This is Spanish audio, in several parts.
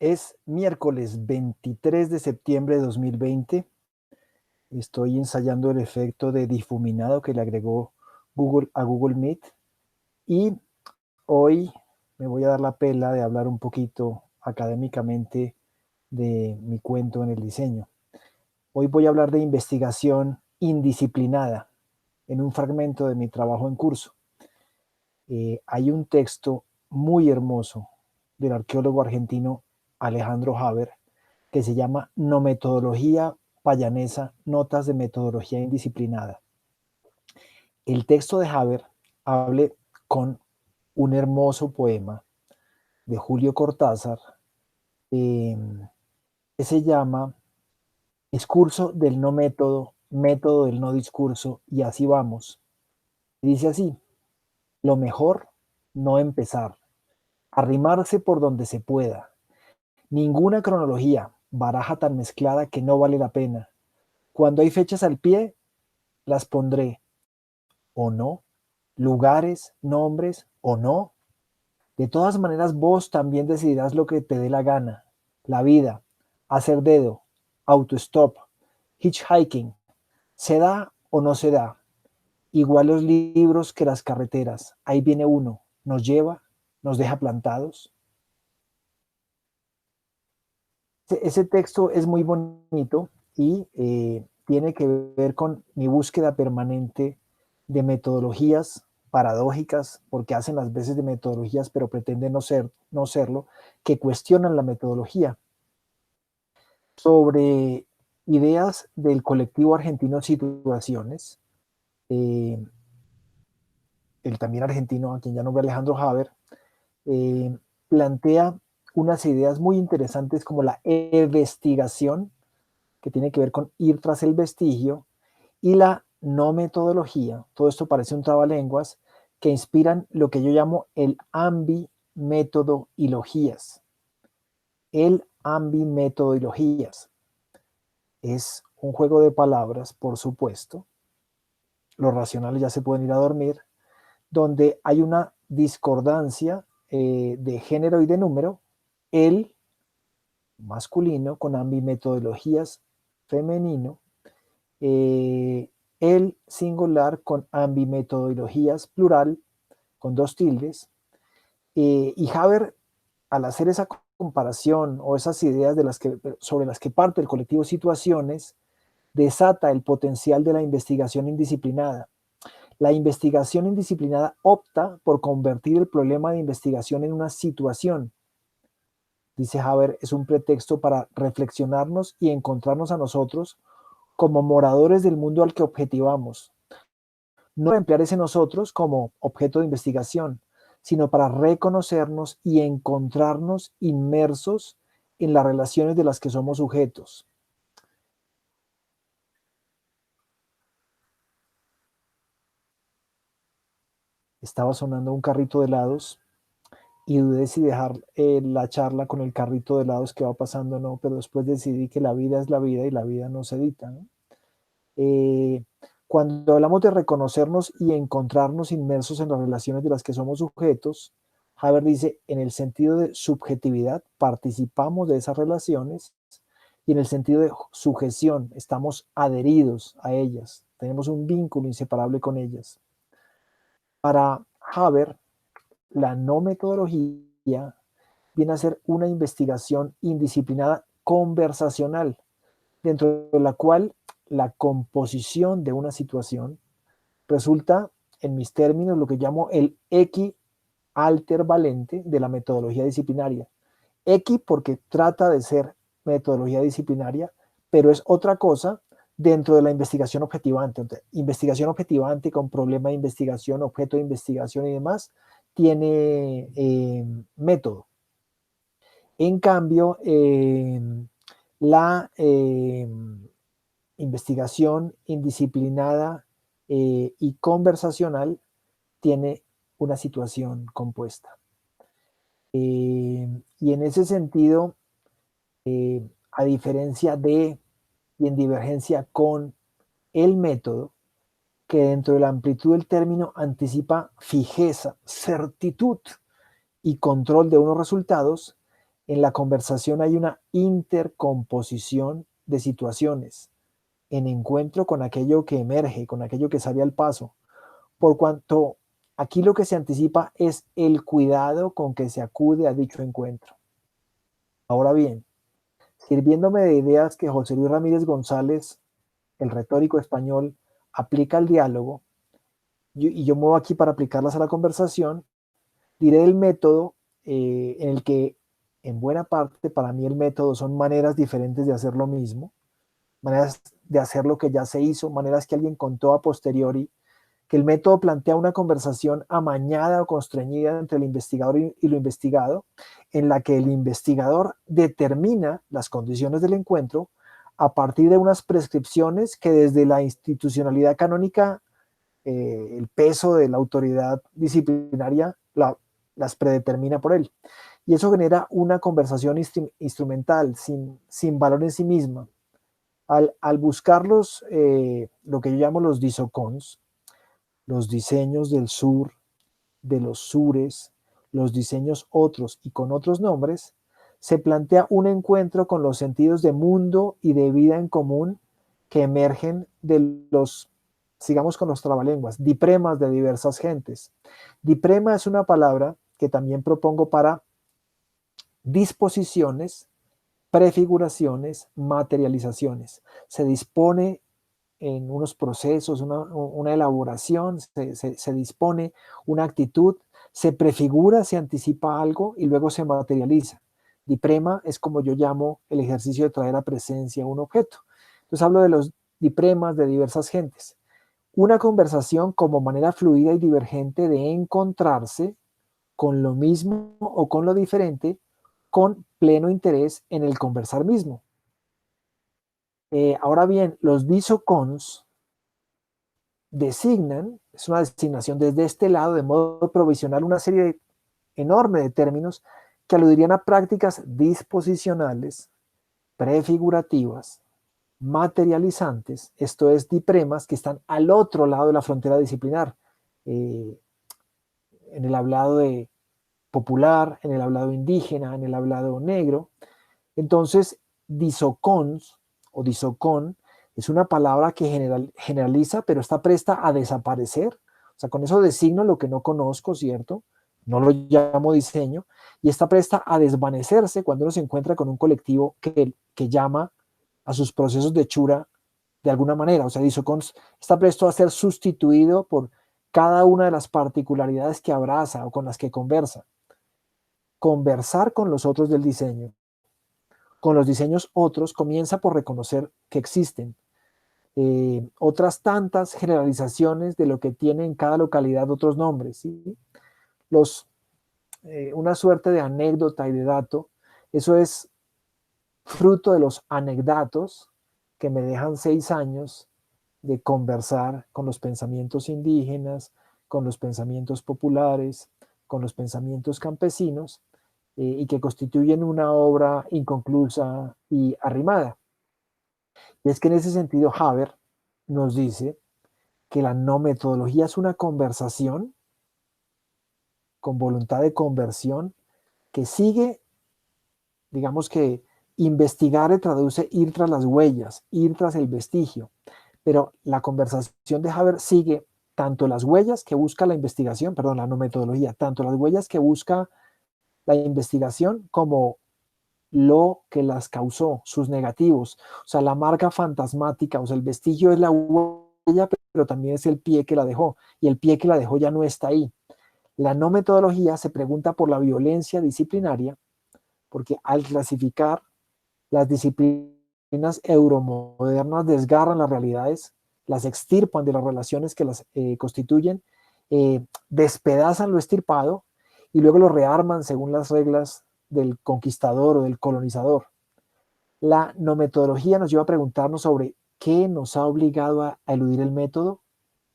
Es miércoles 23 de septiembre de 2020. Estoy ensayando el efecto de difuminado que le agregó Google a Google Meet y hoy me voy a dar la pela de hablar un poquito académicamente de mi cuento en el diseño. Hoy voy a hablar de investigación indisciplinada en un fragmento de mi trabajo en curso. Hay un texto muy hermoso del arqueólogo argentino Alejandro Haber que se llama No metodología payanesa, notas de metodología indisciplinada. El texto de Haber hable con un hermoso poema de Julio Cortázar eh, que se llama Discurso del no método, método del no discurso, y así vamos. Dice así: lo mejor, no empezar, arrimarse por donde se pueda. Ninguna cronología, baraja tan mezclada que no vale la pena. Cuando hay fechas al pie, las pondré, o no, lugares, nombres, o no. De todas maneras, vos también decidirás lo que te dé la gana. La vida, hacer dedo, autostop, hitchhiking, ¿se da o no se da? Igual los libros que las carreteras. Ahí viene uno, nos lleva, nos deja plantados. Ese texto es muy bonito y tiene que ver con mi búsqueda permanente de metodologías paradójicas, porque hacen las veces de metodologías, pero pretenden no serlo, que cuestionan la metodología. Sobre ideas del colectivo argentino Situaciones, eh, el también argentino, a quien ya nombré Alejandro Haber, eh, plantea unas ideas muy interesantes como la investigación, que tiene que ver con ir tras el vestigio, y la no metodología. Todo esto parece un trabalenguas que inspiran lo que yo llamo el ambimetodologías. El ambimetodologías es un juego de palabras, por supuesto. Los racionales ya se pueden ir a dormir, donde hay una discordancia de género y de número, el masculino con ambimetodologías femenino, el singular con ambimetodologías plural, con dos tildes, y Haber, al hacer esa comparación o esas ideas sobre las que parte el colectivo Situaciones, desata el potencial de la investigación indisciplinada. La investigación indisciplinada opta por convertir el problema de investigación en una situación. Dice Haber, es un pretexto para reflexionarnos y encontrarnos a nosotros como moradores del mundo al que objetivamos. No para emplear ese nosotros como objeto de investigación, sino para reconocernos y encontrarnos inmersos en las relaciones de las que somos sujetos. Estaba sonando un carrito de helados y dudé si dejar la charla con el carrito de helados que va pasando o no, pero después decidí que la vida es la vida y la vida no se edita, ¿no? Eh, Cuando hablamos de reconocernos y encontrarnos inmersos en las relaciones de las que somos sujetos, Haber dice, en el sentido de subjetividad, participamos de esas relaciones, y en el sentido de sujeción, estamos adheridos a ellas, tenemos un vínculo inseparable con ellas. Para Haber, la no metodología viene a ser una investigación indisciplinada conversacional, dentro de la cual la composición de una situación resulta, en mis términos, lo que llamo el equi-altervalente de la metodología disciplinaria. Equi porque trata de ser metodología disciplinaria, pero es otra cosa dentro de la investigación objetivante. Entonces, investigación objetivante con problema de investigación, objeto de investigación y demás, tiene método. En cambio, la investigación indisciplinada y conversacional tiene una situación compuesta. Y en ese sentido, a diferencia de y en divergencia con el método, que dentro de la amplitud del término anticipa fijeza, certitud y control de unos resultados, En la conversación hay una intercomposición de situaciones en encuentro con aquello que emerge, con aquello que sale al paso, por cuanto aquí lo que se anticipa es el cuidado con que se acude a dicho encuentro. Ahora bien, sirviéndome de ideas que José Luis Ramírez González, el retórico español, aplica al diálogo, y yo muevo aquí para aplicarlas a la conversación, diré el método en el que, en buena parte, para mí el método son maneras diferentes de hacer lo mismo, maneras de hacer lo que ya se hizo, maneras que alguien contó a posteriori, que el método plantea una conversación amañada o constreñida entre el investigador y lo investigado, en la que el investigador determina las condiciones del encuentro a partir de unas prescripciones que desde la institucionalidad canónica, el peso de la autoridad disciplinaria las predetermina por él. Y eso genera una conversación instrumental, sin valor en sí misma. Al buscar lo que yo llamo los disocons, los diseños del sur, de los sures, los diseños otros y con otros nombres, se plantea un encuentro con los sentidos de mundo y de vida en común que emergen de los, sigamos con los trabalenguas, dipremas de diversas gentes. Diprema es una palabra que también propongo para disposiciones, prefiguraciones, materializaciones. Se dispone en unos procesos, una elaboración, se dispone una actitud, se prefigura, se anticipa algo y luego se materializa. Diprema es como yo llamo el ejercicio de traer a presencia un objeto. Entonces hablo de los dipremas de diversas gentes. Una conversación como manera fluida y divergente de encontrarse con lo mismo o con lo diferente, con pleno interés en el conversar mismo. Ahora bien, los disocons designan, es una designación desde este lado, de modo provisional, una serie enorme de términos que aludirían a prácticas disposicionales, prefigurativas, materializantes, esto es, dipremas, que están al otro lado de la frontera disciplinar, eh, en el hablado de popular, en el hablado indígena, en el hablado negro. Entonces, disocons o disocon es una palabra que generaliza, pero está presta a desaparecer. O sea, con eso designo lo que no conozco, ¿cierto? No lo llamo diseño, y está presta a desvanecerse cuando uno se encuentra con un colectivo que llama a sus procesos de hechura de alguna manera. O sea, disocons está presto a ser sustituido por cada una de las particularidades que abraza o con las que conversa. Conversar con los otros del diseño, con los diseños otros, comienza por reconocer que existen otras tantas generalizaciones de lo que tiene en cada localidad otros nombres. ¿Sí? Una suerte de anécdota y de dato, eso es fruto de los anecdatos que me dejan 6 años de conversar con los pensamientos indígenas, con los pensamientos populares, con los pensamientos campesinos, y que constituyen una obra inconclusa y arrimada. Y es que en ese sentido Haber nos dice que la no metodología es una conversación con voluntad de conversión que sigue, digamos que investigar traduce ir tras las huellas, ir tras el vestigio, pero la conversación de Haber sigue tanto las huellas que busca la investigación, perdón, la no metodología, tanto las huellas que busca la investigación como lo que las causó, sus negativos. O sea, la marca fantasmática, o sea, el vestigio es la huella, pero también es el pie que la dejó, y el pie que la dejó ya no está ahí. La no metodología se pregunta por la violencia disciplinaria, porque al clasificar las disciplinas euromodernas desgarran las realidades, las extirpan de las relaciones que las constituyen, despedazan lo estirpado y luego lo rearman según las reglas del conquistador o del colonizador. La no metodología nos lleva a preguntarnos sobre qué nos ha obligado a eludir el método,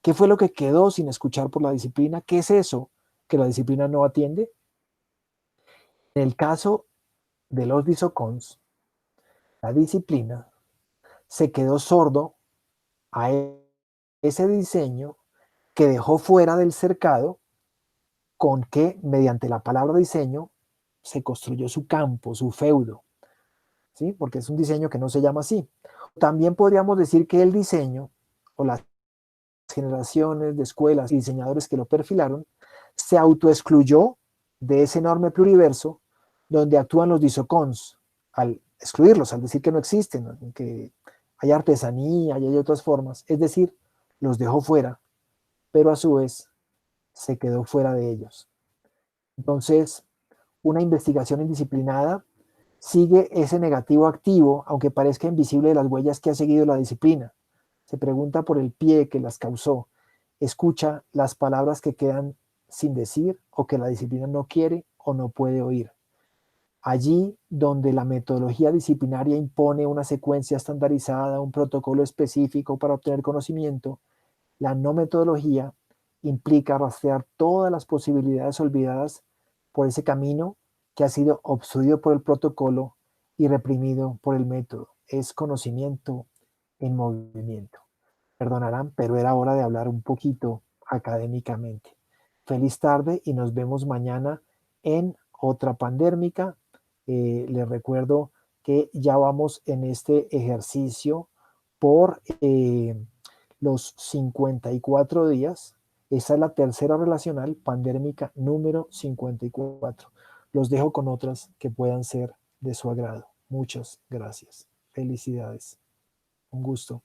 qué fue lo que quedó sin escuchar por la disciplina, qué es eso que la disciplina no atiende. En el caso de los disocons, la disciplina se quedó sordo a ese diseño que dejó fuera del cercado, con que mediante la palabra diseño se construyó su campo, su feudo, ¿sí? Porque es un diseño que no se llama así. También podríamos decir que el diseño o las generaciones de escuelas y diseñadores que lo perfilaron se autoexcluyó de ese enorme pluriverso donde actúan los disocons, al excluirlos, al decir que no existen, ¿no? Que hay artesanía y hay otras formas, es decir, los dejó fuera, pero a su vez se quedó fuera de ellos. Entonces, una investigación indisciplinada sigue ese negativo activo, aunque parezca invisible de las huellas que ha seguido la disciplina. Se pregunta por el pie que las causó, escucha las palabras que quedan sin decir o que la disciplina no quiere o no puede oír. Allí donde la metodología disciplinaria impone una secuencia estandarizada, un protocolo específico para obtener conocimiento, la no metodología implica rastrear todas las posibilidades olvidadas por ese camino que ha sido obstruido por el protocolo y reprimido por el método. Es conocimiento en movimiento. Perdonarán, pero era hora de hablar un poquito académicamente. Feliz tarde y nos vemos mañana en otra pandérmica. Les recuerdo que ya vamos en este ejercicio por los 54 días. Esa es la tercera relacional pandérmica número 54. Los dejo con otras que puedan ser de su agrado. Muchas gracias. Felicidades. Un gusto.